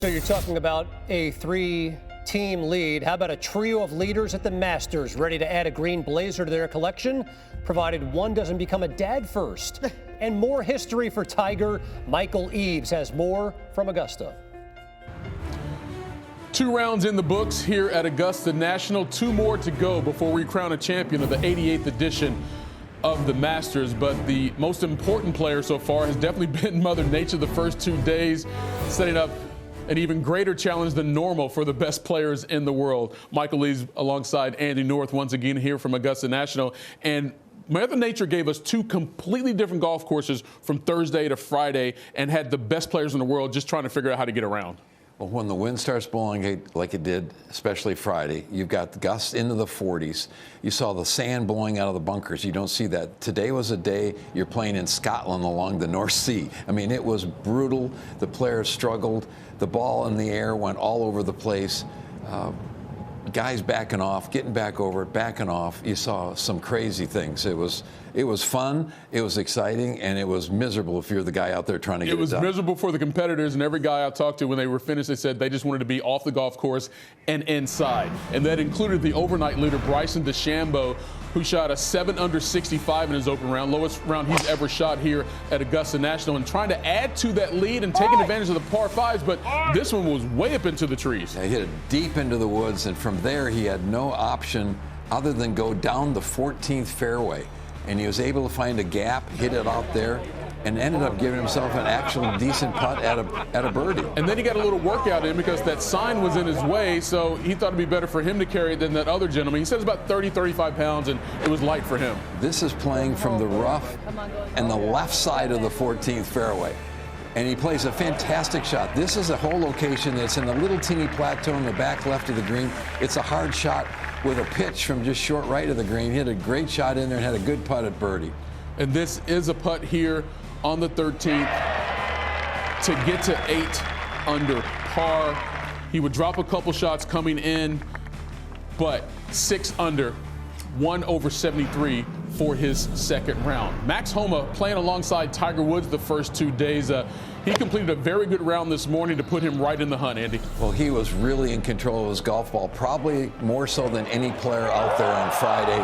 So you're talking about a 3-team lead. How about a trio of leaders at the Masters ready to add a green blazer to their collection, provided one doesn't become a dad first? And more history for Tiger. Michael Eaves has more from Augusta. 2 rounds in the books here at Augusta National. 2 more to go before we crown a champion of the 88th edition of the Masters. But the most important player so far has definitely been Mother Nature the first 2 days, setting up an even greater challenge than normal for the best players in the world. Michael Eaves alongside Andy North once again here from Augusta National. And Mother Nature gave us 2 completely different golf courses from Thursday to Friday and had the best players in the world just trying to figure out how to get around. Well, when the wind starts blowing like it did, especially Friday, you've got gusts into the 40s. You saw the sand blowing out of the bunkers. You don't see that. Today was a day you're playing in Scotland along the North Sea. I mean, it was brutal. The players struggled. The ball in the air went all over the place. Guys backing off, getting back over it, backing off. You saw some crazy things. It was fun, it was exciting, and it was miserable if you're the guy out there trying to get it done. It was miserable for the competitors, and every guy I talked to when they were finished, they said they just wanted to be off the golf course and inside. And that included the overnight leader, Bryson DeChambeau, who shot a 7-under 65 in his open round, lowest round he's ever shot here at Augusta National, and trying to add to that lead and taking advantage of the par 5s, but this one was way up into the trees. He hit it deep into the woods, and from there he had no option other than go down the 14th fairway. And he was able to find a gap, hit it out there, and ended up giving himself an actual decent putt at a birdie. And then he got a little workout in because that sign was in his way, so he thought it'd be better for him to carry it than that other gentleman. He says about 30, 35 pounds, and it was light for him. This is playing from the rough and the left side of the 14th fairway. And he plays a fantastic shot. This is a hole location that's in a little teeny plateau in the back left of the green. It's a hard shot with a pitch from just short right of the green. He hit a great shot in there and had a good putt at birdie. And this is a putt here on the 13th to get to 8 under par. He would drop a couple shots coming in, but 6 under, 1 over 73 for his second round. Max Homa playing alongside Tiger Woods the first 2 days. He completed a very good round this morning to put him right in the hunt, Andy. Well, he was really in control of his golf ball, probably more so than any player out there on Friday.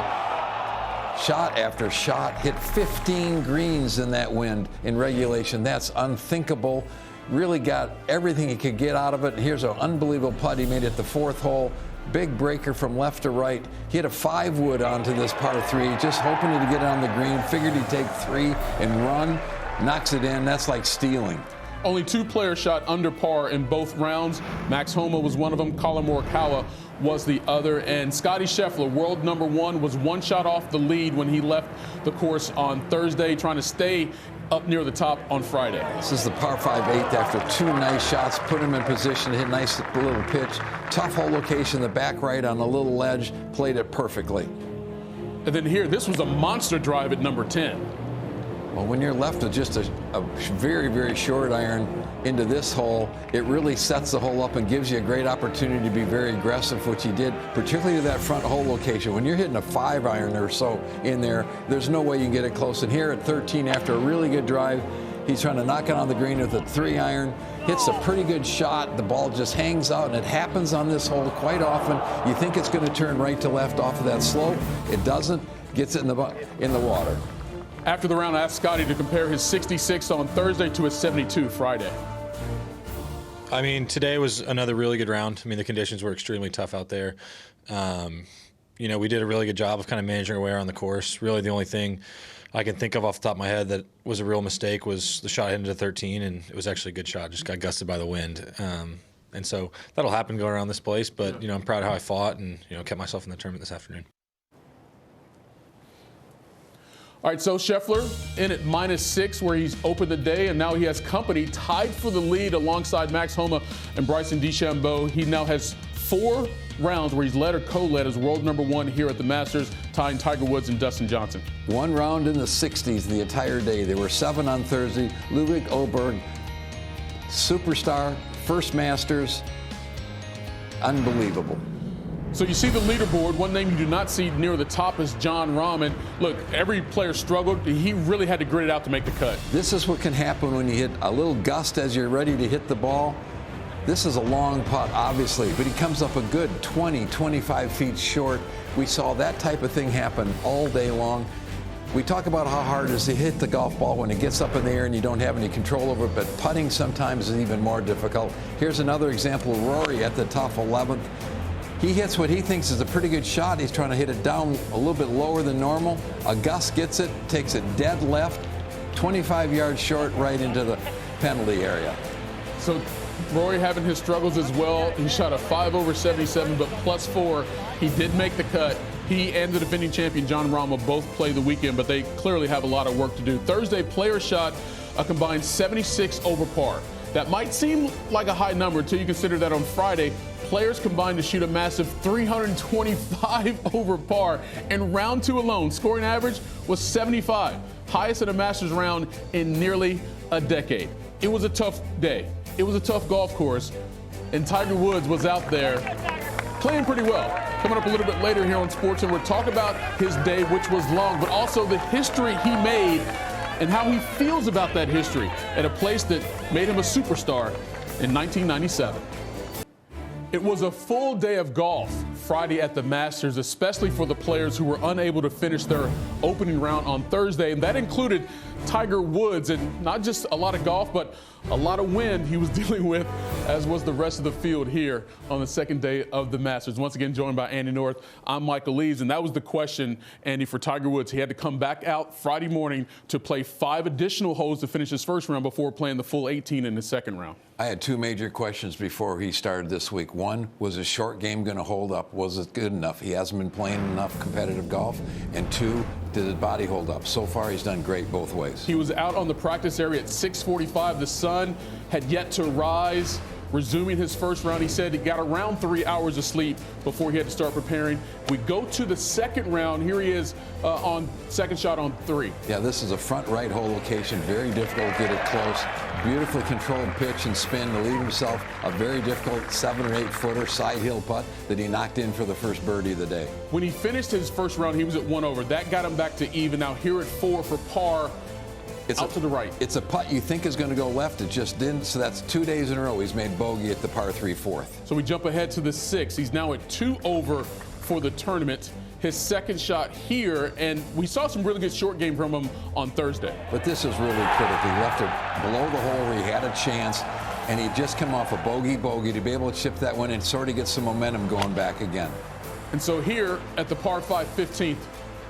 Shot after shot, hit 15 greens in that wind in regulation. That's unthinkable. Really got everything he could get out of it. And here's an unbelievable putt he made at the 4th hole. Big breaker from left to right. Hit a 5-wood onto this par 3, just hoping to get it on the green. Figured he'd take 3 and run. Knocks it in. That's like stealing. Only 2 players shot under par in both rounds. Max Homa was one of them. Colin Morikawa was the other. And Scottie Scheffler, world number 1, was 1 shot off the lead when he left the course on Thursday, trying to stay up near the top on Friday. This is the par 5 8th after 2 nice shots, put him in position to hit a nice little pitch. Tough hole location, the back right on a little ledge, played it perfectly. And then here, this was a monster drive at number 10. Well, when you're left with just a very, very short iron into this hole, it really sets the hole up and gives you a great opportunity to be very aggressive, which he did, particularly to that front hole location. When you're hitting a 5 iron or so in there, there's no way you can get it close. And here at 13, after a really good drive, he's trying to knock it on the green with a 3 iron, hits a pretty good shot. The ball just hangs out, and it happens on this hole quite often. You think it's going to turn right to left off of that slope. It doesn't. Gets it in the water. After the round, I asked Scottie to compare his 66 on Thursday to his 72 Friday. I mean, today was another really good round. I mean, the conditions were extremely tough out there. You know, we did a really good job of kind of managing our way around the course. Really, the only thing I can think of off the top of my head that was a real mistake was the shot into 13, and it was actually a good shot. Just got gusted by the wind. And so that'll happen going around this place. But, you know, I'm proud of how I fought and, you know, kept myself in the tournament this afternoon. All right, so Scheffler in at -6 where he's opened the day, and now he has company tied for the lead alongside Max Homa and Bryson DeChambeau. He now has 4 rounds where he's led or co-led as world number 1 here at the Masters, tying Tiger Woods and Dustin Johnson. 1 round in the 60s the entire day. There were 7 on Thursday. Ludwig Oberg, superstar, first Masters, unbelievable. So you see the leaderboard. One name you do not see near the top is Jon Rahm. And look, every player struggled. He really had to grit it out to make the cut. This is what can happen when you hit a little gust as you're ready to hit the ball. This is a long putt, obviously, but he comes up a good 20, 25 feet short. We saw that type of thing happen all day long. We talk about how hard it is to hit the golf ball when it gets up in the air and you don't have any control over it, but putting sometimes is even more difficult. Here's another example of Rory at the top 11th. He hits what he thinks is a pretty good shot. He's trying to hit it down a little bit lower than normal. Augusta gets it, takes it dead left, 25 yards short right into the penalty area. So Rory having his struggles as well. He shot a 5 over 77, but +4. He did make the cut. He and the defending champion, John Rahm, both play the weekend, but they clearly have a lot of work to do. Thursday, players shot a combined 76 over par. That might seem like a high number until you consider that on Friday, players combined to shoot a massive 325 over par. And round 2 alone, scoring average was 75, highest in a Masters round in nearly a decade. It was a tough day. It was a tough golf course, and Tiger Woods was out there playing pretty well. Coming up a little bit later here on SportsCenter, we'll talk about his day, which was long, but also the history he made and how he feels about that history at a place that made him a superstar in 1997. It was a full day of golf Friday at the Masters, especially for the players who were unable to finish their opening round on Thursday. And that included Tiger Woods, and not just a lot of golf, but a lot of wind he was dealing with, as was the rest of the field here on the second day of the Masters. Once again, joined by Andy North, I'm Michael Leaves, and that was the question, Andy, for Tiger Woods. He had to come back out Friday morning to play 5 additional holes to finish his first round before playing the full 18 in the second round. I had 2 major questions before he started this week. One, was his short game going to hold up? Was it good enough? He hasn't been playing enough competitive golf. And 2, did his body hold up? So far, he's done great both ways. He was out on the practice area at 6:45. The sun had yet to rise. Resuming his first round, he said he got around 3 hours of sleep before he had to start preparing. We go to the second round. Here he is on second shot on 3. Yeah, this is a front right hole location. Very difficult to get it close. Beautifully controlled pitch and spin to leave himself a very difficult 7 or 8 footer side hill putt that he knocked in for the first birdie of the day. When he finished his first round, he was at 1 over. That got him back to even. Now here at 4 for par. It's out to the right. It's a putt you think is going to go left. It just didn't. So that's 2 days in a row he's made bogey at the par 3 fourth. So we jump ahead to the 6. He's now at 2 over for the tournament. His second shot here, and we saw some really good short game from him on Thursday. But this is really critical. He left it below the hole where he had a chance, and he just come off a bogey to be able to chip that one and sort of get some momentum going back again. And so here at the par 5 15th,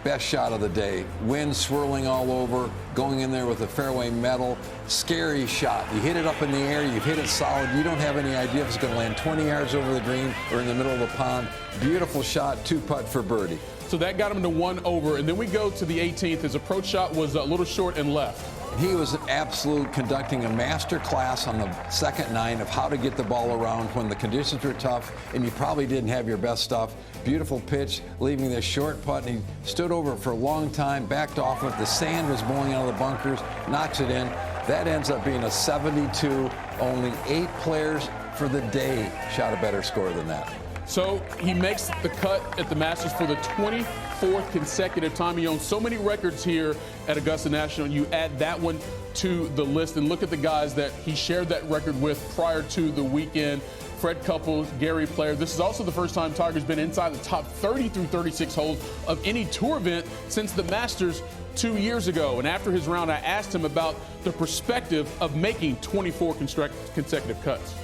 best shot of the day. Wind swirling all over, going in there with a fairway metal. Scary shot. You hit it up in the air, you've hit it solid. You don't have any idea if it's going to land 20 yards over the green or in the middle of the pond. Beautiful shot, 2 putt for birdie. So that got him to 1 over. And then we go to the 18th. His approach shot was a little short and left. He was absolute conducting a master class on the second 9 of how to get the ball around when the conditions were tough and you probably didn't have your best stuff. Beautiful pitch, leaving this short putt, and he stood over it for a long time, backed off it. The sand was blowing out of the bunkers, knocks it in. That ends up being a 72. Only 8 players for the day shot a better score than that. So he makes the cut at the Masters for the 24th consecutive time. He owns so many records here at Augusta National. You add that one to the list and look at the guys that he shared that record with prior to the weekend. Fred Couples, Gary Player. This is also the first time Tiger's been inside the top 30 through 36 holes of any tour event since the Masters 2 years ago. And after his round, I asked him about the perspective of making 24 consecutive cuts.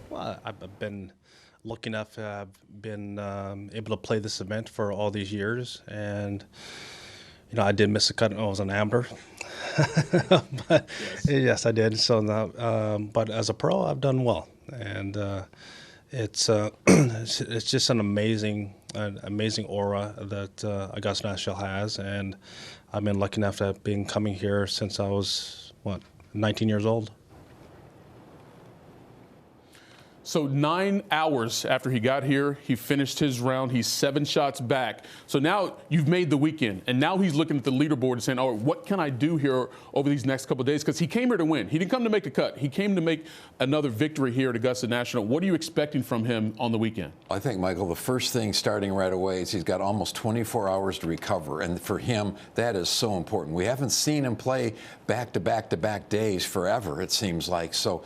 Well, I've been lucky enough to have been able to play this event for all these years, and I did miss a cut when I was an amateur. But, yes, I did. So now, but as a pro, I've done well, and it's just an amazing aura that Augusta National has, and I've been lucky enough to have been coming here since I was 19 years old. So 9 hours after he got here, he finished his round. He's 7 shots back. So now you've made the weekend, and now he's looking at the leaderboard and saying, oh, what can I do here over these next couple of days? Because he came here to win. He didn't come to make the cut. He came to make another victory here at Augusta National. What are you expecting from him on the weekend? I think, Michael, the first thing starting right away is he's got almost 24 hours to recover. And for him, that is so important. We haven't seen him play back-to-back-to-back days forever, it seems like. So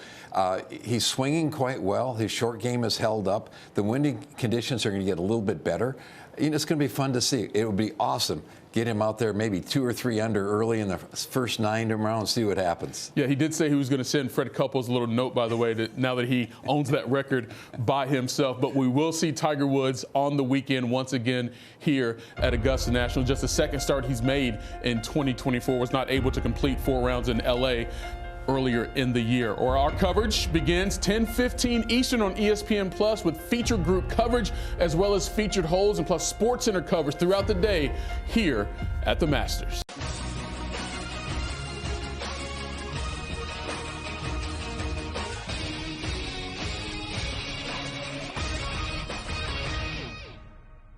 he's swinging quite well. His short game has held up. The winding conditions are going to get a little bit better. You know, it's going to be fun to see. It would be awesome. Get him out there maybe 2 or 3 under early in the first 9 rounds, see what happens. Yeah, he did say he was going to send Fred Couples a little note, by the way, now that he owns that record by himself. But we will see Tiger Woods on the weekend once again here at Augusta National. Just the second start he's made in 2024. Was not able to complete 4 rounds in L.A. earlier in the year. Or our coverage begins 10:15 Eastern on ESPN Plus with feature group coverage as well as featured holes and plus SportsCenter coverage throughout the day here at the Masters.